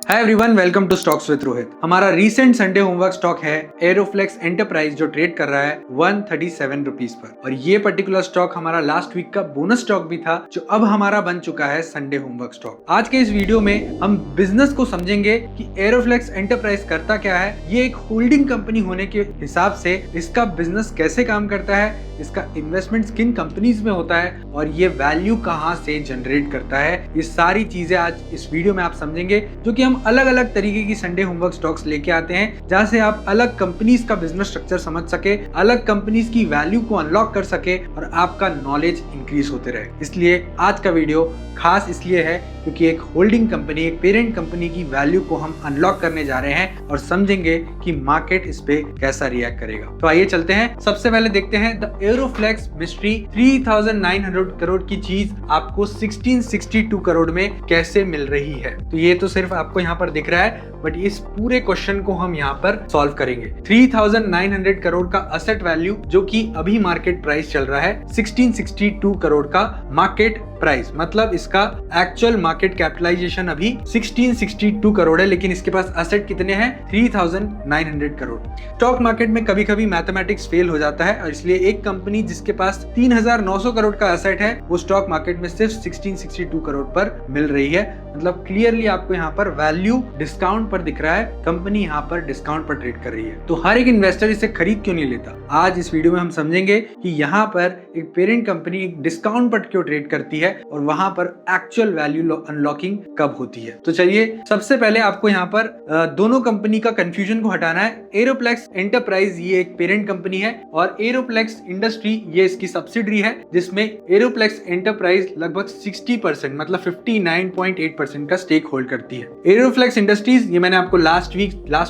Hi everyone, welcome to stocks with Rohit. हमारा recent Sunday homework stock है एरोफ्लेक्स enterprise, जो trade कर रहा है 137 रुपीज पर। और ये पर्टिकुलर स्टॉक हमारा लास्ट वीक का बोनस स्टॉक भी था, जो अब हमारा बन चुका है संडे होमवर्क स्टॉक। आज के इस वीडियो में हम बिजनेस को समझेंगे कि एरोफ्लेक्स एंटरप्राइज करता क्या है, ये एक होल्डिंग कंपनी होने के हिसाब से इसका बिजनेस कैसे काम करता है, इसका इन्वेस्टमेंट किन कंपनीज में होता है और ये वैल्यू कहां से जनरेट करता है। ये सारी चीजें आज इस वीडियो में आप समझेंगे, जो कि हम अलग अलग तरीके की संडे होमवर्क स्टॉक्स लेके आते हैं, जहां से आप अलग कंपनीज का बिजनेस स्ट्रक्चर समझ सके, अलग कंपनीज की वैल्यू को अनलॉक कर सके और आपका नॉलेज इंक्रीज होते रहे। इसलिए आज का वीडियो खास इसलिए है क्योंकि एक होल्डिंग कंपनी, एक पेरेंट कंपनी की वैल्यू को हम अनलॉक करने जा रहे हैं और समझेंगे कि मार्केट इस पे कैसा रिएक्ट करेगा। तो आइए चलते हैं। सबसे पहले देखते हैं द एरोफ्लेक्स मिस्ट्री। 3900 करोड़ की चीज आपको 1662 करोड़ में कैसे मिल रही है। तो ये तो सिर्फ आपको यहाँ पर दिख रहा है, बट इस पूरे क्वेश्चन को हम यहाँ पर सॉल्व करेंगे। 3900 करोड़ का असेट वैल्यू, जो कि अभी मार्केट प्राइस चल रहा है 1662 करोड़ का मार्केट प्राइस, मतलब इसका एक्चुअल मार्केट कैपिटलाइजेशन अभी 1662 करोड़ है, लेकिन इसके पास असेट कितने हैं? 3900 करोड़। स्टॉक मार्केट में कभी कभी मैथमेटिक्स फेल हो जाता है और इसलिए एक कंपनी जिसके पास 3900 करोड़ का असेट है, वो स्टॉक मार्केट में सिर्फ 1662 करोड़ पर मिल रही है। मतलब क्लियरली आपको यहाँ पर वैल्यू डिस्काउंट पर दिख रहा है, कंपनी यहाँ पर डिस्काउंट पर ट्रेड कर रही है। तो हर एक इन्वेस्टर इसे खरीद क्यों नहीं लेता? आज इस वीडियो में हम समझेंगे कि यहाँ पर एक पेरेंट कंपनी एक डिस्काउंट पर क्यों ट्रेड करती है और वहां पर एक्चुअल वैल्यू अनलॉकिंग कब होती है। तो चलिए, सबसे पहले आपको यहाँ पर दोनों कंपनी का कंफ्यूजन को हटाना है। एरोफ्लेक्स एंटरप्राइज ये एक पेरेंट कंपनी है और एरोफ्लेक्स इंडस्ट्री ये इसकी सब्सिडरी है, जिसमें एरोफ्लेक्स एंटरप्राइज लगभग 60% मतलब 59.8% का स्टेक होल्ड करती है। एरोफ्लेक्स इंडस्ट्रीज ये मैंने आपको लास्ट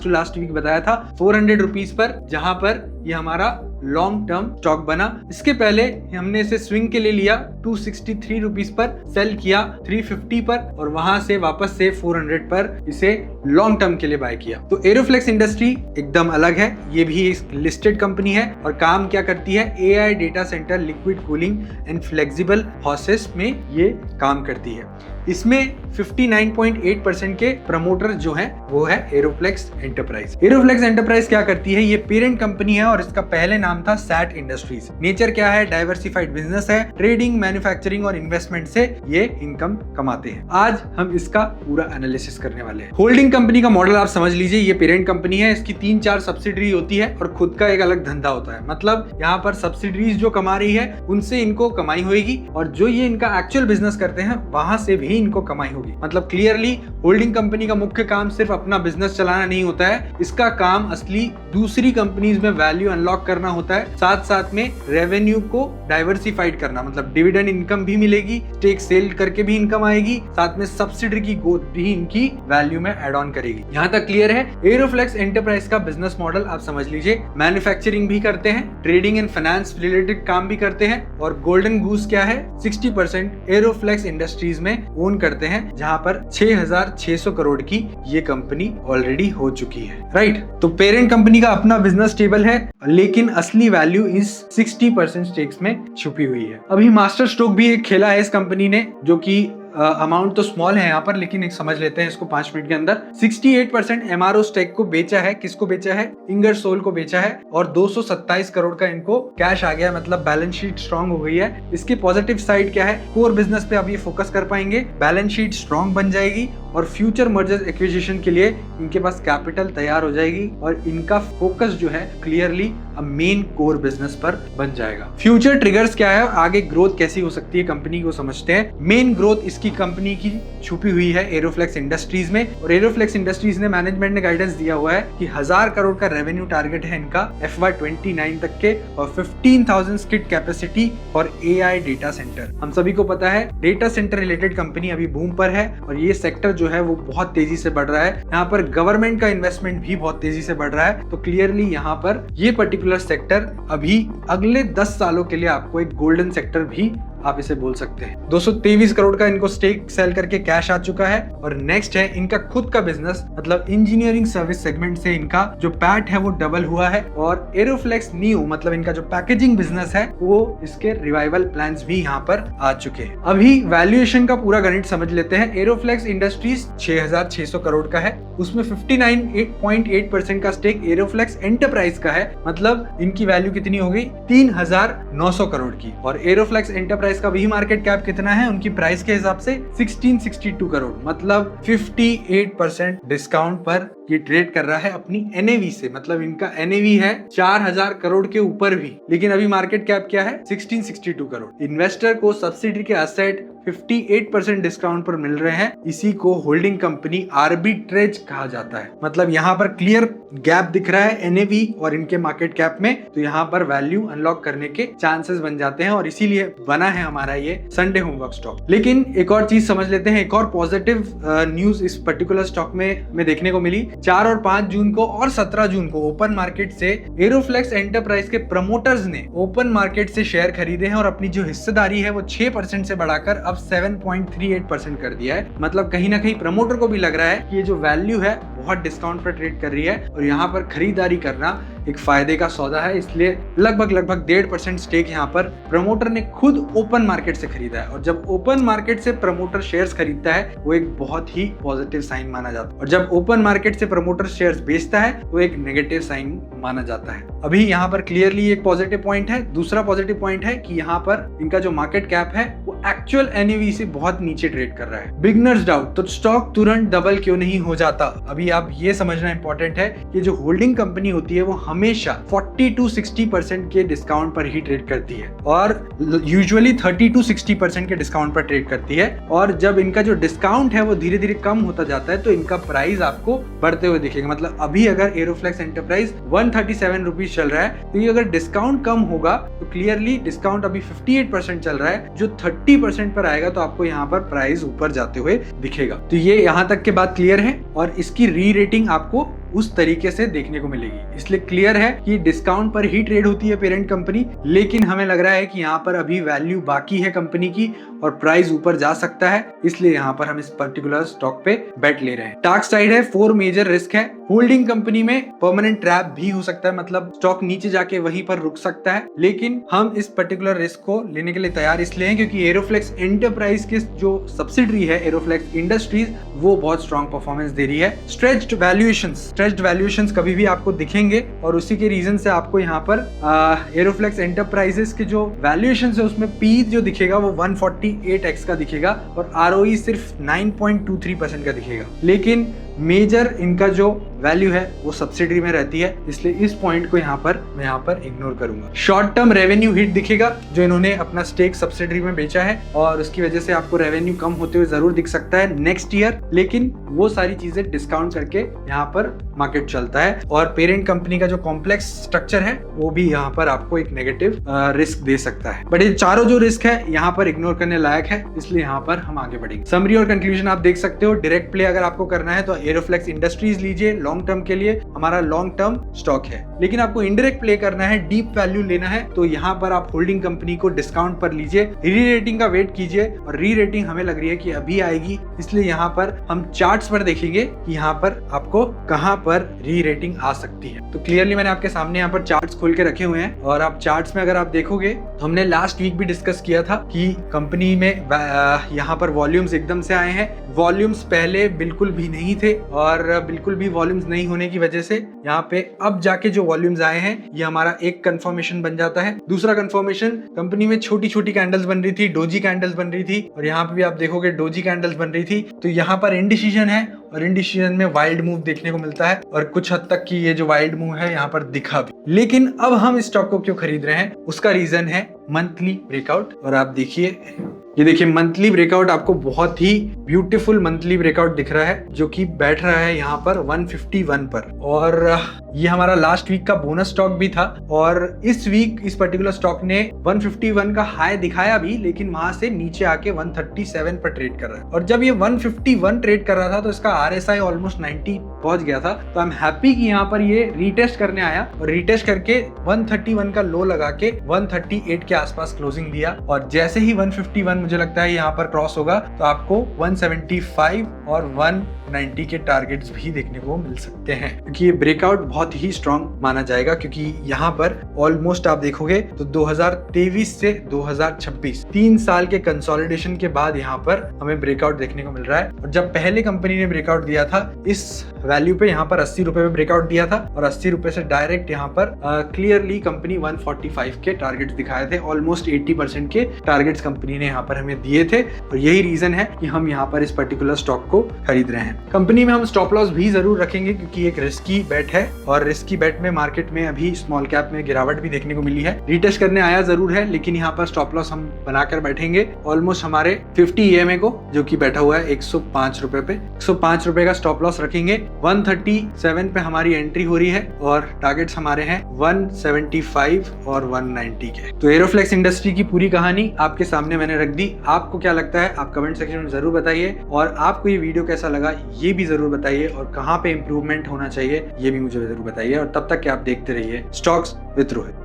टू लास्ट वीक बताया था 400 रुपीज पर, जहां पर ये हमारा लॉन्ग टर्म स्टॉक बना। इसके पहले हमने इसे स्विंग के लिए लिया 263 रुपीज पर, सेल किया 350 पर और वहां से वापस से 400 पर इसे लॉन्ग टर्म के लिए बाय किया। तो एरोफ्लेक्स इंडस्ट्री एकदम अलग है, ये भी एक लिस्टेड कंपनी है और काम क्या करती है? AI data centre, liquid cooling and flexible houses में ये काम करती है। इसमें 59.8% के प्रमोटर जो हैं वो है एरोफ्लेक्स एंटरप्राइज। एरोफ्लेक्स एंटरप्राइज क्या करती है? ये पेरेंट कंपनी है और इसका पहले नाम था सैट इंडस्ट्रीज। नेचर क्या है? डाइवर्सिफाइड बिजनेस है, ट्रेडिंग, मैन्युफैक्चरिंग और इन्वेस्टमेंट से ये इनकम कमाते हैं। आज हम इसका पूरा एनालिसिस करने वाले हैं। होल्डिंग कंपनी का मॉडल आप समझ लीजिए, ये पेरेंट कंपनी है, इसकी 3-4 सब्सिडरी होती है और खुद का एक अलग धंधा होता है। मतलब यहाँ पर सब्सिडरीज जो कमा रही है उनसे इनको कमाई होगी और जो ये इनका एक्चुअल बिजनेस करते हैं वहां से भी इनको कमाई होगी। मतलब क्लियरली होल्डिंग कंपनी का मुख्य काम सिर्फ अपना बिजनेस चलाना नहीं होता है, इसका काम असली दूसरी कंपनीज में वैल्यू अनलॉक करना होता है, साथ साथ में रेवेन्यू को डाइवर्सिफाइड करना। मतलब डिविडेंड इनकम भी मिलेगी, स्टेक सेल करके भी इनकम आएगी, साथ में सब्सिडरी की ग्रोथ भी इनकी वैल्यू में एड ऑन करेगी। यहाँ तक क्लियर है? एरोफ्लेक्स एंटरप्राइज का बिजनेस मॉडल आप समझ लीजिए। मैन्युफैक्चरिंग भी करते हैं, ट्रेडिंग एंड फाइनेंस रिलेटेड काम भी करते हैं और गोल्डन गूस क्या है? 60% एरोफ्लेक्स इंडस्ट्रीज में ओन करते हैं, जहां पर 6600 करोड़ की ये कंपनी ऑलरेडी हो चुकी है। राइट? तो पेरेंट कंपनी का अपना बिजनेस स्टेबल है, लेकिन असली वैल्यू इस 60% स्टेक्स में छुपी हुई है। अभी मास्टर स्ट्रोक भी एक खेला है इस कंपनी ने, जो कि अमाउंट तो स्मॉल है यहाँ पर, लेकिन एक समझ लेते हैं इसको 5 मिनट के अंदर। 68% एमआरओ स्टेक को बेचा है। किसको बेचा है? इंगरसोल को बेचा है और 227 करोड़ का इनको कैश आ गया, मतलब बैलेंस शीट स्ट्रॉन्ग हो गई है। इसके पॉजिटिव साइड क्या है? कोर बिजनेस पे अब ये फोकस कर पाएंगे, बैलेंस शीट स्ट्रॉन्ग बन जाएगी और फ्यूचर मर्जर एक्विजिशन के लिए इनके पास कैपिटल तैयार हो जाएगी और इनका फोकस जो है क्लियरली अब मेन कोर बिजनेस पर बन जाएगा। फ्यूचर ट्रिगर्स क्या है? आगे ग्रोथ कैसी हो सकती है कंपनी को समझते हैं। मेन ग्रोथ इसकी कंपनी की छुपी हुई है एरोफ्लेक्स इंडस्ट्रीज में, और एरोफ्लेक्स इंडस्ट्रीज ने मैनेजमेंट ने गाइडेंस दिया हुआ है कि 1000 करोड़ का रेवेन्यू टारगेट है इनका FY29 तक के और 15,000 स्किट कैपेसिटी और एआई डेटा सेंटर। हम सभी को पता है डेटा सेंटर रिलेटेड कंपनी अभी बूम पर है और ये सेक्टर जो है वो बहुत तेजी से बढ़ रहा है। यहाँ पर गवर्नमेंट का इन्वेस्टमेंट भी बहुत तेजी से बढ़ रहा है। तो क्लियरली यहाँ पर ये पर्टिकुलर सेक्टर अभी अगले 10 सालों के लिए आपको एक गोल्डन सेक्टर भी आप इसे बोल सकते हैं। 223 करोड़ का इनको स्टेक सेल करके कैश आ चुका है। और नेक्स्ट है इनका खुद का बिजनेस, मतलब इंजीनियरिंग सर्विस सेगमेंट से इनका जो पैट है वो डबल हुआ है। और एरोफ्लेक्स न्यू मतलब इनका जो पैकेजिंग बिजनेस है वो इसके रिवाइवल प्लान्स भी यहाँ पर आ चुके हैं। अभी वैल्यूएशन का पूरा गणित समझ लेते हैं। एरोफ्लेक्स इंडस्ट्रीज 6,600 करोड़ का है, उसमें 59.8% का स्टेक एरोफ्लेक्स एंटरप्राइज का है, मतलब इनकी वैल्यू कितनी हो गई 3,900 करोड़ की। और एरोफ्लेक्स एंटरप्राइज का भी मार्केट कैप कितना है उनकी प्राइस के हिसाब से 1662 करोड़, मतलब 58% डिस्काउंट पर ये ट्रेड कर रहा है अपनी एनएवी से। मतलब इनका एनएवी है 4,000 करोड़ के ऊपर भी, लेकिन अभी मार्केट कैप क्या है 1662 करोड़। इन्वेस्टर को सब्सिडी के एसेट 58% डिस्काउंट पर मिल रहे हैं। इसी को होल्डिंग कंपनी आर्बिट्रेज कहा जाता है। मतलब यहाँ पर क्लियर गैप दिख रहा है एनएवी और इनके मार्केट कैप में, तो यहाँ पर वैल्यू अनलॉक करने के चांसेस बन जाते हैं और इसीलिए बना है हमारा ये संडे होमवर्क स्टॉक। लेकिन एक और चीज समझ लेते हैं, एक और पॉजिटिव न्यूज इस पर्टिकुलर स्टॉक में देखने को मिली। 4 और 5 जून को और 17 जून को ओपन मार्केट से एरोफ्लेक्स एंटरप्राइज के प्रमोटर्स ने ओपन मार्केट से शेयर खरीदे हैं और अपनी जो हिस्सेदारी है वो 6% से बढ़ाकर अब 7.38% कर दिया है। मतलब कहीं ना कहीं प्रमोटर को भी लग रहा है कि ये जो वैल्यू है बहुत डिस्काउंट पर ट्रेड कर रही है और यहाँ पर खरीदारी करना एक फायदे का सौदा है। इसलिए लगभग 1.5% स्टेक यहाँ पर प्रमोटर ने खुद ओपन मार्केट से खरीदा है। और जब ओपन मार्केट से प्रमोटर शेयर्स खरीदता है वो एक बहुत ही पॉजिटिव साइन माना जाता है, और जब ओपन मार्केट से प्रमोटर शेयर्स बेचता है वो एक नेगेटिव साइन माना जाता है। अभी यहाँ पर क्लियरली एक पॉजिटिव पॉइंट है। दूसरा पॉजिटिव पॉइंट है कि यहाँ पर इनका जो मार्केट कैप है वो एक्चुअल एनएवी से बहुत नीचे ट्रेड कर रहा है। बिगनर्स डाउट, तो स्टॉक तुरंत डबल क्यों नहीं हो जाता? अभी आप ये समझना इंपॉर्टेंट है कि जो होल्डिंग कंपनी होती है वो हमेशा 40 to 60% के डिस्काउंट पर ही ट्रेड करती है और यूजुअली 30 to 60% के डिस्काउंट पर ट्रेड करती है। और जब इनका जो डिस्काउंट है वो धीरे धीरे कम होता जाता है तो इनका प्राइस आपको बढ़ते हुए दिखेगा। मतलब अभी अगर एरोफ्लेक्स एंटरप्राइज 137 रुपीज चल रहा है तो ये अगर डिस्काउंट कम होगा तो क्लियरली डिस्काउंट अभी 58% चल रहा है, जो 30% पर आएगा तो आपको यहाँ पर प्राइस ऊपर जाते हुए दिखेगा। तो ये यहाँ तक के बात क्लियर है और इसकी री रेटिंग आपको उस तरीके से देखने को मिलेगी। इसलिए क्लियर है कि डिस्काउंट पर ही ट्रेड होती है पेरेंट कंपनी, लेकिन हमें लग रहा है कि यहाँ पर अभी वैल्यू बाकी है कंपनी की और प्राइस ऊपर जा सकता है, इसलिए यहाँ पर हम इस पर्टिकुलर स्टॉक पे बेट ले रहे हैं। डार्क साइड है, 4 मेजर रिस्क है। होल्डिंग कंपनी में परमानेंट ट्रैप भी हो सकता है, मतलब स्टॉक नीचे जाके वहीं पर रुक सकता है, लेकिन हम इस पर्टिकुलर रिस्क को लेने के लिए तैयार इसलिए हैं क्योंकि एरोफ्लेक्स एंटरप्राइज के जो सब्सिडरी है एरोफ्लेक्स इंडस्ट्रीज वो बहुत स्ट्रॉन्ग परफॉर्मेंस दे रही है। स्ट्रेच्ड वैल्यूएशंस कभी भी आपको दिखेंगे और उसी के रीजन से आपको यहाँ पर एरोफ्लेक्स एंटरप्राइजेस के जो वैल्यूएशंस है उसमें पी जो दिखेगा वो 148x का दिखेगा और आरओई सिर्फ 9.23% का दिखेगा। लेकिन मेजर इनका जो वैल्यू है वो सब्सिडी में रहती है, इसलिए इस पॉइंट को यहाँ पर इग्नोर करूंगा। शॉर्ट टर्म रेवेन्यू हिट दिखेगा जो इन्होंने अपना स्टेक सब्सिडी में बेचा है और उसकी वजह से आपको रेवेन्यू कम होते हुए जरूर दिख सकता है नेक्स्ट ईयर, लेकिन वो सारी चीजें डिस्काउंट करके यहाँ पर मार्केट चलता है और पेरेंट कंपनी का जो कॉम्प्लेक्स स्ट्रक्चर है वो भी यहाँ पर आपको एक नेगेटिव रिस्क दे सकता है। बट ये चारों जो रिस्क है यहाँ पर इग्नोर करने लायक है, इसलिए यहाँ पर हम आगे बढ़ेंगे। समरी और कंक्लूजन आप देख सकते हो। डायरेक्ट प्ले अगर आपको करना है तो एरोफ्लेक्स इंडस्ट्रीज लीजिए, लॉन्ग टर्म के लिए हमारा लॉन्ग टर्म स्टॉक है। लेकिन आपको इनडायरेक्ट प्ले करना है, डीप वैल्यू लेना है, तो यहाँ पर आप होल्डिंग कंपनी को डिस्काउंट पर लीजिए, री रेटिंग का वेट कीजिए और री रेटिंग हमें लग रही है कि अभी आएगी, इसलिए यहाँ पर हम चार्ट्स पर देखेंगे कि यहाँ पर आपको कहाँ पर री रेटिंग आ सकती है। तो क्लियरली मैंने आपके सामने यहाँ पर चार्ट्स खोल के रखे हुए हैं और आप चार्ट्स में अगर आप देखोगे तो हमने लास्ट वीक भी डिस्कस किया था कि कंपनी में यहाँ पर वॉल्यूम्स एकदम से आए हैं। वॉल्यूम्स पहले बिल्कुल भी नहीं थे और बिल्कुल भी वॉल्यूम्स नहीं होने की वजह से यहाँ पे अब जाके जो वॉल्यूम्स आए हैं ये हमारा एक कंफर्मेशन बन जाता है। दूसरा कंफर्मेशन, कंपनी में छोटी छोटी कैंडल्स बन रही थी, डोजी कैंडल्स बन रही थी और यहाँ पे भी आप देखोगे डोजी कैंडल्स बन रही थी, तो यहाँ पर इनडिसीजन है और इनडिसीजन में वाइल्ड मूव देखने को मिलता है और कुछ हद तक की ये जो वाइल्ड मूव है यहाँ पर दिखा भी। लेकिन अब हम इस स्टॉक को क्यों खरीद रहे हैं उसका रीजन है मंथली ब्रेकआउट। और आप देखिए ये देखिए मंथली ब्रेकआउट आपको बहुत ही ब्यूटीफुल मंथली ब्रेकआउट दिख रहा है जो कि बैठ रहा है यहाँ पर 151 पर। और ये हमारा लास्ट वीक का बोनस स्टॉक भी था और इस वीक इस पर्टिकुलर स्टॉक ने 151 का हाई दिखाया भी, लेकिन वहां से नीचे आके 137 पर ट्रेड कर रहा है। और जब ये 151 ट्रेड कर रहा था तो इसका RSI ऑलमोस्ट 90 पहुंच गया था। तो आई एम हैप्पी कि यहाँ पर ये रीटेस्ट करने आया और रीटेस्ट करके 131 का लो लगा के 138 के आसपास क्लोजिंग दिया। और जैसे ही 151 मुझे लगता है यहाँ पर क्रॉस होगा तो आपको 175 और 190 के टारगेट्स भी देखने को मिल सकते हैं, क्योंकि ये ब्रेकआउट बहुत ही स्ट्रांग माना जाएगा। क्योंकि यहाँ पर ऑलमोस्ट आप देखोगे तो 2023 से 2026 3 साल के कंसोलिडेशन के बाद यहाँ पर हमें ब्रेकआउट देखने को मिल रहा है। और जब पहले कंपनी ने ब्रेकआउट दिया था इस वैल्यू पे, यहाँ पर 80 रुपए पे ब्रेकआउट दिया था और 80 रुपए से डायरेक्ट यहाँ पर क्लियरली कंपनी 145 के टारगेट्स दिखाए थे। ऑलमोस्ट 80% के टारगेट्स कंपनी ने यहाँ पर हमें दिए थे और यही रीजन है कि हम यहाँ पर इस पर्टिकुलर स्टॉक को खरीद रहे हैं। कंपनी में हम स्टॉप लॉस भी जरूर रखेंगे क्योंकि एक रिस्की बेट है और रिस्की बेट में मार्केट में अभी स्मॉल कैप में गिरावट भी देखने को मिली है। रीटेस्ट करने आया जरूर है, लेकिन यहाँ पर स्टॉप लॉस हम बनाकर बैठेंगे ऑलमोस्ट हमारे 50 EMA को, जो कि बैठा हुआ है 105 रुपए पे। 105 रुपए का स्टॉप लॉस रखेंगे। 137 पे हमारी एंट्री हो रही है और टारगेट्स हमारे हैं 175 और 190 के। तो एरोफ्लेक्स इंडस्ट्री की पूरी कहानी आपके सामने मैंने रख दी। आपको क्या लगता है आप कमेंट सेक्शन में जरूर बताइए और आपको ये वीडियो कैसा लगा ये भी जरूर बताइए और कहाँ पे इंप्रूवमेंट होना चाहिए ये भी मुझे जरूर बताइए। और तब तक कि आप देखते रहिए स्टॉक्स विद रोहित।